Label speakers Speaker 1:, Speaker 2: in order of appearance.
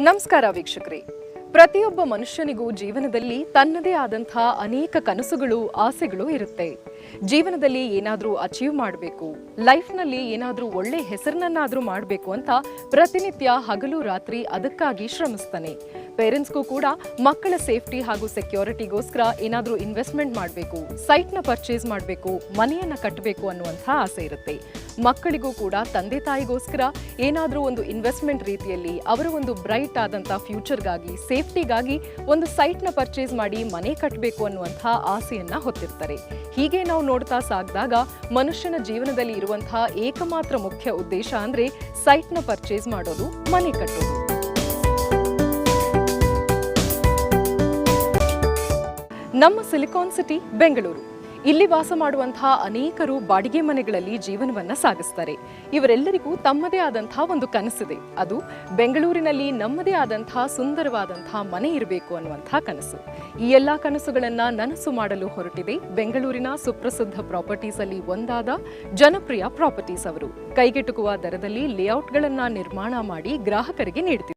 Speaker 1: ನಮಸ್ಕಾರ ವೀಕ್ಷಕರೇ. ಪ್ರತಿಯೊಬ್ಬ ಮನುಷ್ಯನಿಗೂ ಜೀವನದಲ್ಲಿ ತನ್ನದೇ ಆದಂತಹ ಅನೇಕ ಕನಸುಗಳು, ಆಸೆಗಳು ಇರುತ್ತೆ. ಜೀವನದಲ್ಲಿ ಏನಾದರೂ ಅಚೀವ್ ಮಾಡಬೇಕು, ಲೈಫ್ನಲ್ಲಿ ಏನಾದರೂ ಒಳ್ಳೆ ಹೆಸರನ್ನಾದರೂ ಮಾಡಬೇಕು ಅಂತ ಪ್ರತಿನಿತ್ಯ ಹಗಲು ರಾತ್ರಿ ಅದಕ್ಕಾಗಿ ಶ್ರಮಿಸ್ತಾನೆ. ಪೇರೆಂಟ್ಸ್ಗೂ ಕೂಡ ಮಕ್ಕಳ ಸೇಫ್ಟಿ ಹಾಗೂ ಸೆಕ್ಯೂರಿಟಿಗೋಸ್ಕರ ಏನಾದರೂ ಇನ್ವೆಸ್ಟ್ಮೆಂಟ್ ಮಾಡಬೇಕು, ಸೈಟ್ನ ಪರ್ಚೇಸ್ ಮಾಡಬೇಕು, ಮನೆಯನ್ನು ಕಟ್ಟಬೇಕು ಅನ್ನುವಂಥ ಆಸೆ ಇರುತ್ತೆ. ಮಕ್ಕಳಿಗೂ ಕೂಡ ತಂದೆ ತಾಯಿಗೋಸ್ಕರ ಏನಾದರೂ ಒಂದು ಇನ್ವೆಸ್ಟ್ಮೆಂಟ್ ರೀತಿಯಲ್ಲಿ ಅವರ ಒಂದು ಬ್ರೈಟ್ ಆದಂಥ ಫ್ಯೂಚರ್ಗಾಗಿ, ಸೇಫ್ಟಿಗಾಗಿ ಒಂದು ಸೈಟ್ನ ಪರ್ಚೇಸ್ ಮಾಡಿ ಮನೆ ಕಟ್ಟಬೇಕು ಅನ್ನುವಂಥ ಆಸೆಯನ್ನು ಹೊತ್ತಿರ್ತಾರೆ. ಹೀಗೆ ನಾವು ನೋಡ್ತಾ ಸಾಗಿದಾಗ ಮನುಷ್ಯನ ಜೀವನದಲ್ಲಿ ಇರುವಂತಹ ಏಕಮಾತ್ರ ಮುಖ್ಯ ಉದ್ದೇಶ ಅಂದರೆ ಸೈಟ್ನ ಪರ್ಚೇಸ್ ಮಾಡೋದು, ಮನೆ ಕಟ್ಟೋದು. ನಮ್ಮ ಸಿಲಿಕಾನ್ ಸಿಟಿ ಬೆಂಗಳೂರು. ಇಲ್ಲಿ ವಾಸ ಮಾಡುವಂತಹ ಅನೇಕರು ಬಾಡಿಗೆ ಮನೆಗಳಲ್ಲಿ ಜೀವನವನ್ನ ಸಾಗಿಸ್ತಾರೆ. ಇವರೆಲ್ಲರಿಗೂ ತಮ್ಮದೇ ಆದಂತಹ ಒಂದು ಕನಸಿದೆ. ಅದು ಬೆಂಗಳೂರಿನಲ್ಲಿ ನಮ್ಮದೇ ಆದಂತಹ ಸುಂದರವಾದಂತಹ ಮನೆ ಇರಬೇಕು ಅನ್ನುವಂತಹ ಕನಸು. ಈ ಎಲ್ಲಾ ಕನಸುಗಳನ್ನ ನನಸು ಮಾಡಲು ಹೊರಟಿದೆ ಬೆಂಗಳೂರಿನ ಸುಪ್ರಸಿದ್ಧ ಪ್ರಾಪರ್ಟೀಸ್ ಅಲ್ಲಿ ಒಂದಾದ ಜನಪ್ರಿಯ ಪ್ರಾಪರ್ಟೀಸ್ ಅವರು. ಕೈಗೆಟುಕುವ ದರದಲ್ಲಿ ಲೇಔಟ್ಗಳನ್ನ ನಿರ್ಮಾಣ ಮಾಡಿ ಗ್ರಾಹಕರಿಗೆ ನೀಡುತ್ತಿದ್ದಾರೆ.